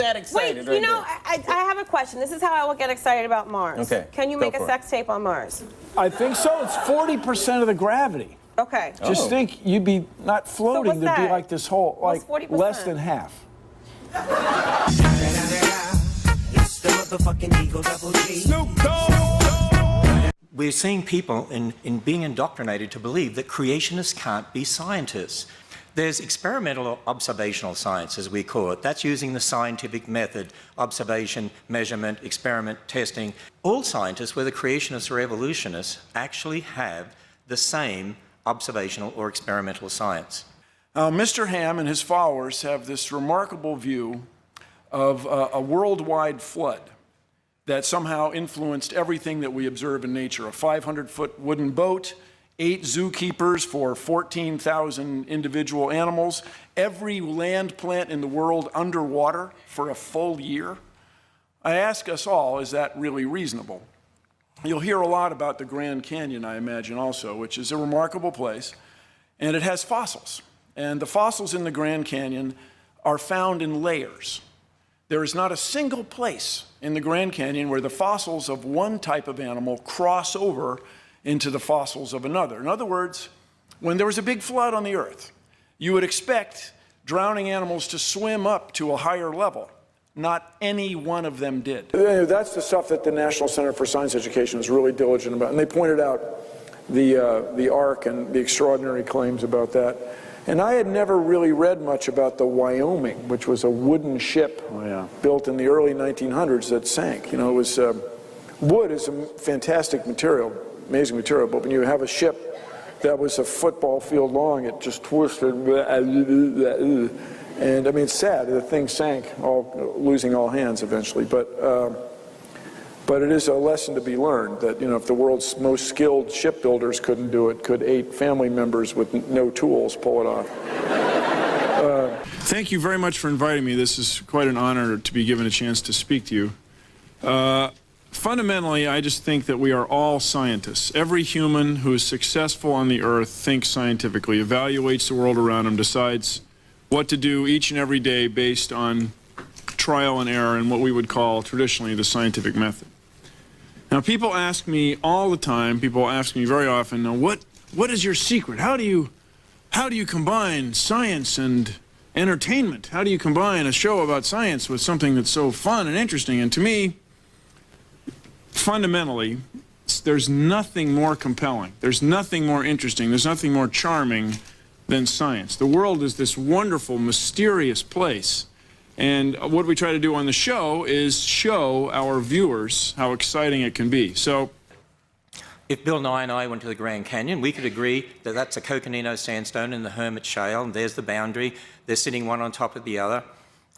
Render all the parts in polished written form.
that excited. Wait, you know, I have a question. This is how I will get excited about Mars. Okay. Can you make a sex tape on Mars? I think so. It's 40% of the gravity. Okay. Just think you'd be not floating. So there'd be like this whole, like 40%? less than half. We're seeing people in being indoctrinated to believe that creationists can't be scientists. There's experimental observational science, as we call it. That's using the scientific method, observation, measurement, experiment, testing. All scientists, whether creationists or evolutionists, actually have the same observational or experimental science. Mr. Ham and his followers have this remarkable view of a worldwide flood that somehow influenced everything that we observe in nature. A 500-foot wooden boat, 8 zookeepers for 14,000 individual animals, every land plant in the world underwater for a full year. I ask us all, is that really reasonable? You'll hear a lot about the Grand Canyon, I imagine, also, which is a remarkable place, and it has fossils. And the fossils in the Grand Canyon are found in layers. There is not a single place in the Grand Canyon where the fossils of one type of animal cross over into the fossils of another. In other words, when there was a big flood on the Earth, you would expect drowning animals to swim up to a higher level. Not any one of them did. That's the stuff that the National Center for Science Education is really diligent about. And they pointed out the Ark and the extraordinary claims about that. And I had never really read much about the Wyoming, which was a wooden ship built in the early 1900s that sank. You know, it was, wood is a fantastic material, amazing material, but when you have a ship that was a football field long, it just twisted, and I mean, it's sad, the thing sank, losing all hands eventually, but it is a lesson to be learned that, you know, if the world's most skilled shipbuilders couldn't do it, could 8 family members with no tools pull it off? Thank you very much for inviting me. This is quite an honor to be given a chance to speak to you. Fundamentally, I just think that we are all scientists. Every human who is successful on the earth thinks scientifically, evaluates the world around him, decides what to do each and every day based on trial and error and what we would call traditionally the scientific method. Now, people ask me all the time, people ask me very often, now what is your secret? How do you combine science and entertainment? How do you combine a show about science with something that's so fun and interesting? And to me, fundamentally, there's nothing more compelling, there's nothing more interesting, there's nothing more charming than science. The world is this wonderful, mysterious place. And what we try to do on the show is show our viewers how exciting it can be. So, if Bill Nye and I went to the Grand Canyon, we could agree that that's a Coconino sandstone in the Hermit Shale, and there's the boundary. They're sitting one on top of the other.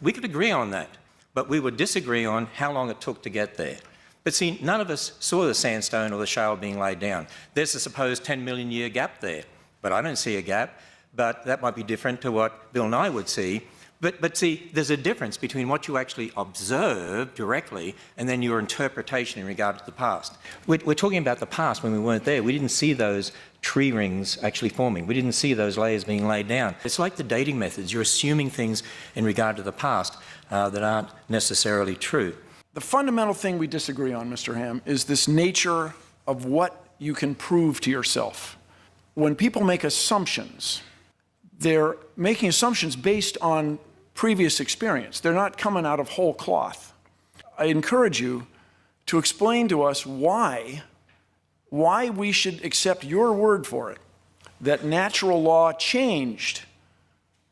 We could agree on that, but we would disagree on how long it took to get there. But see, none of us saw the sandstone or the shale being laid down. There's a supposed 10 million year gap there, but I don't see a gap. But that might be different to what Bill Nye would see. But see, there's a difference between what you actually observe directly and then your interpretation in regard to the past. We're talking about the past when we weren't there. We didn't see those tree rings actually forming. We didn't see those layers being laid down. It's like the dating methods. You're assuming things in regard to the past that aren't necessarily true. The fundamental thing we disagree on, Mr. Ham, is this nature of what you can prove to yourself. When people make assumptions, they're making assumptions based on previous experience. They're not coming out of whole cloth. I encourage you to explain to us why we should accept your word for it, that natural law changed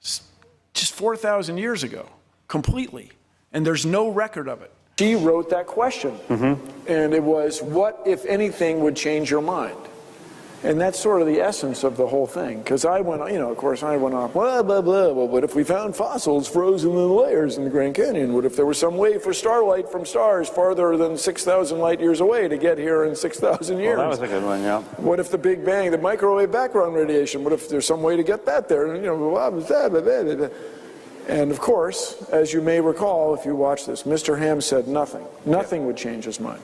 just 4,000 years ago, completely, and there's no record of it. She wrote that question, and it was, what, if anything, would change your mind? And that's sort of the essence of the whole thing. Because I went, you know, of course, I went off, blah, blah, blah. Well, what if we found fossils frozen in layers in the Grand Canyon? What if there was some way for starlight from stars farther than 6,000 light years away to get here in 6,000 years? Well, that was a good one, yeah. What if the Big Bang, the microwave background radiation, what if there's some way to get that there? And, you know, blah, blah, blah, blah, blah, blah. And of course, as you may recall, if you watch this, Mr. Ham said nothing. Nothing would change his mind.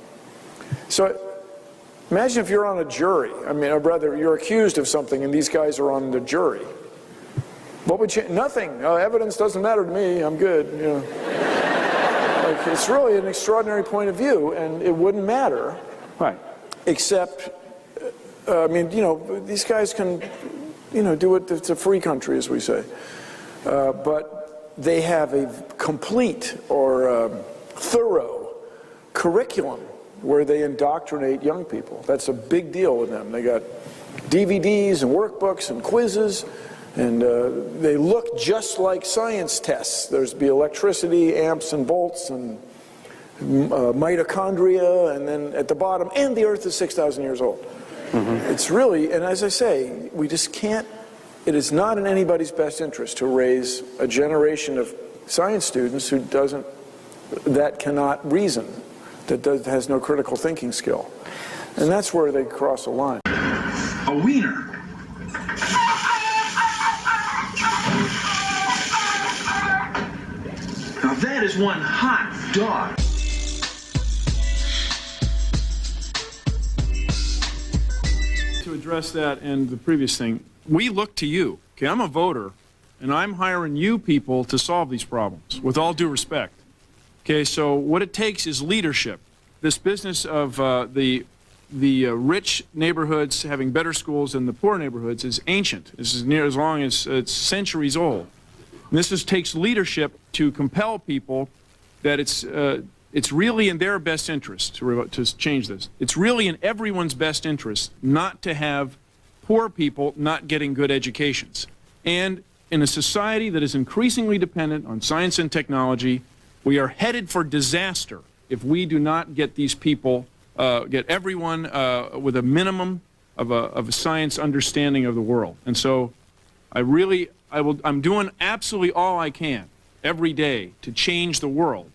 So imagine if you're on a jury. I mean, or rather, you're accused of something and these guys are on the jury. What would change? Nothing. Evidence doesn't matter to me. I'm good. You know. like, it's really an extraordinary point of view, and it wouldn't matter. Right. Except, I mean, you know, these guys can, you know, do it. It's a free country, as we say. But they have a complete or thorough curriculum where they indoctrinate young people. That's a big deal with them. They got DVDs and workbooks and quizzes, and they look just like science tests. There's be electricity, amps and volts, and mitochondria, and then at the bottom, and the Earth is 6,000 years old. It's really, and as I say, we just can't, it is not in anybody's best interest to raise a generation of science students who that cannot reason, that has no critical thinking skill. And that's where they cross a line. A wiener. Now that is one hot dog. To address that and the previous thing, we look to you. Okay, I'm a voter, and I'm hiring you people to solve these problems, with all due respect. Okay, so what it takes is leadership. This business of the rich neighborhoods having better schools than the poor neighborhoods is ancient. This is near as long as it's centuries old. And this takes leadership to compel people that it's really in their best interest to change this. It's really in everyone's best interest not to have poor people not getting good educations. And in a society that is increasingly dependent on science and technology, we are headed for disaster if we do not get these people, get everyone with a minimum of a science understanding of the world. And so I'm doing absolutely all I can every day to change the world.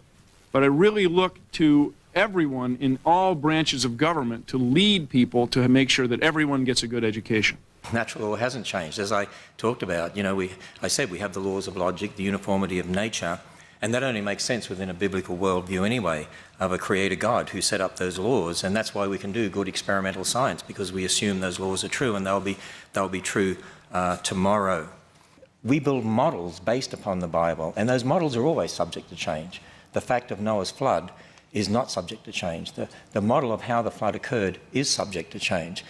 But I really look to everyone in all branches of government to lead people to make sure that everyone gets a good education. Natural law hasn't changed. As I talked about, you know, I said we have the laws of logic, the uniformity of nature, and that only makes sense within a biblical worldview anyway, of a creator God who set up those laws, and that's why we can do good experimental science, because we assume those laws are true, and they'll be true tomorrow. We build models based upon the Bible, and those models are always subject to change. The fact of Noah's flood is not subject to change. The model of how the flood occurred is subject to change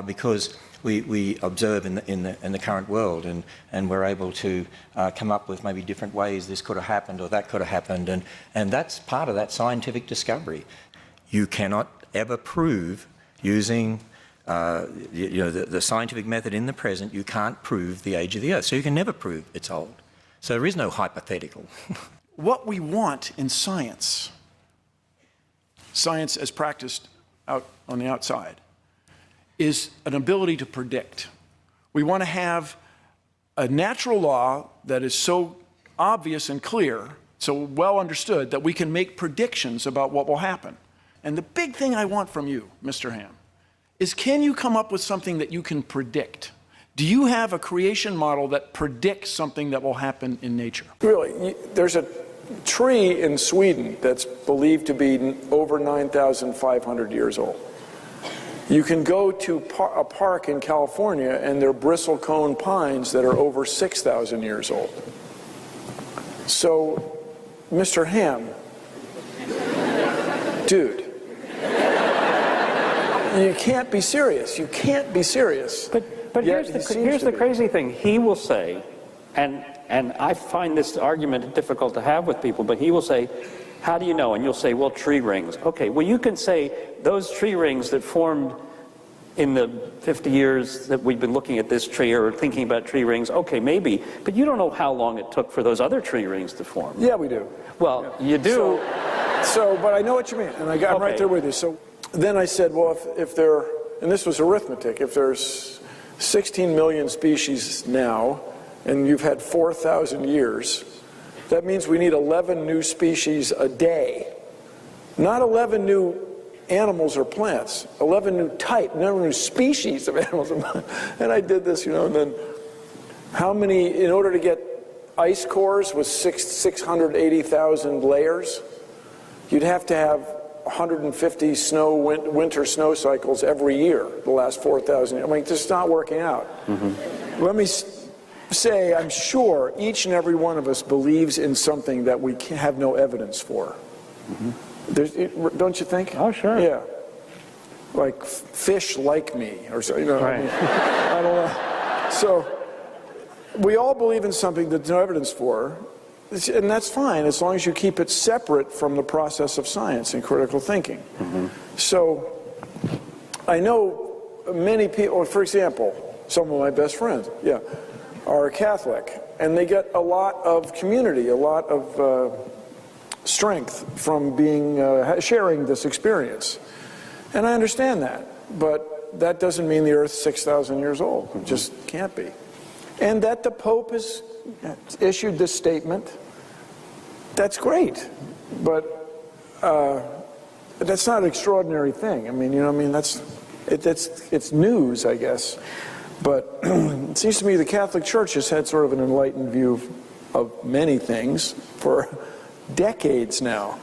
because we observe in the current world, and we're able to come up with maybe different ways this could have happened or that could have happened, and that's part of that scientific discovery. You cannot ever prove using the scientific method in the present, you can't prove the age of the Earth. So you can never prove it's old. So there is no hypothetical. What we want in science, science as practiced out on the outside, is an ability to predict. We want to have a natural law that is so obvious and clear, so well understood, that we can make predictions about what will happen. And the big thing I want from you, Mr. Ham, is can you come up with something that you can predict? Do you have a creation model that predicts something that will happen in nature? Really, there's a tree in Sweden that's believed to be over 9,500 years old. You can go to a park in California and there are bristlecone pines that are over 6,000 years old. So, Mr. Ham, dude, you can't be serious. You can't be serious. But here's the crazy thing. He will say, and I find this argument difficult to have with people, but he will say, how do you know? And you'll say, well, tree rings. Okay, well, you can say those tree rings that formed in the 50 years that we've been looking at this tree or thinking about tree rings, okay, maybe, but you don't know how long it took for those other tree rings to form. Yeah, we do. Well, yeah. You do. But I know what you mean, and I'm right there with you. So then I said, well, if there, and this was arithmetic, if there's 16 million species now, and you've had 4,000 years, that means we need 11 new species a day. Not 11 new animals or plants, 11 new new species of animals. And I did this, and then how many, in order to get ice cores with 680,000 layers, you'd have to have 150 winter snow cycles every year, the last 4,000 years. I mean, it's just not working out. Let me say, I'm sure each and every one of us believes in something that we have no evidence for. Don't you think? Oh, sure. Yeah. Like fish like me, or so, you know. Right. I mean, I don't know. So we all believe in something that there's no evidence for, and that's fine as long as you keep it separate from the process of science and critical thinking. So I know many people, for example, some of my best friends, are Catholic, and they get a lot of community, a lot of strength from being sharing this experience. And I understand that, but that doesn't mean the Earth's 6,000 years old. It just can't be. And that the Pope has issued this statement, that's great, but that's not an extraordinary thing. I mean, you know what I mean? It's news, I guess. But it seems to me the Catholic Church has had sort of an enlightened view of many things for decades now.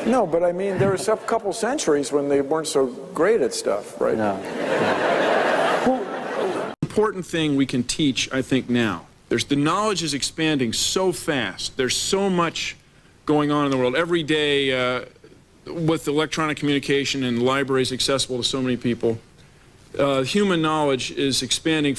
No, but I mean, there was a couple centuries when they weren't so great at stuff, right? No. Important thing we can teach, I think, now. The knowledge is expanding so fast. There's so much going on in the world. Every day, with electronic communication and libraries accessible to so many people, human knowledge is expanding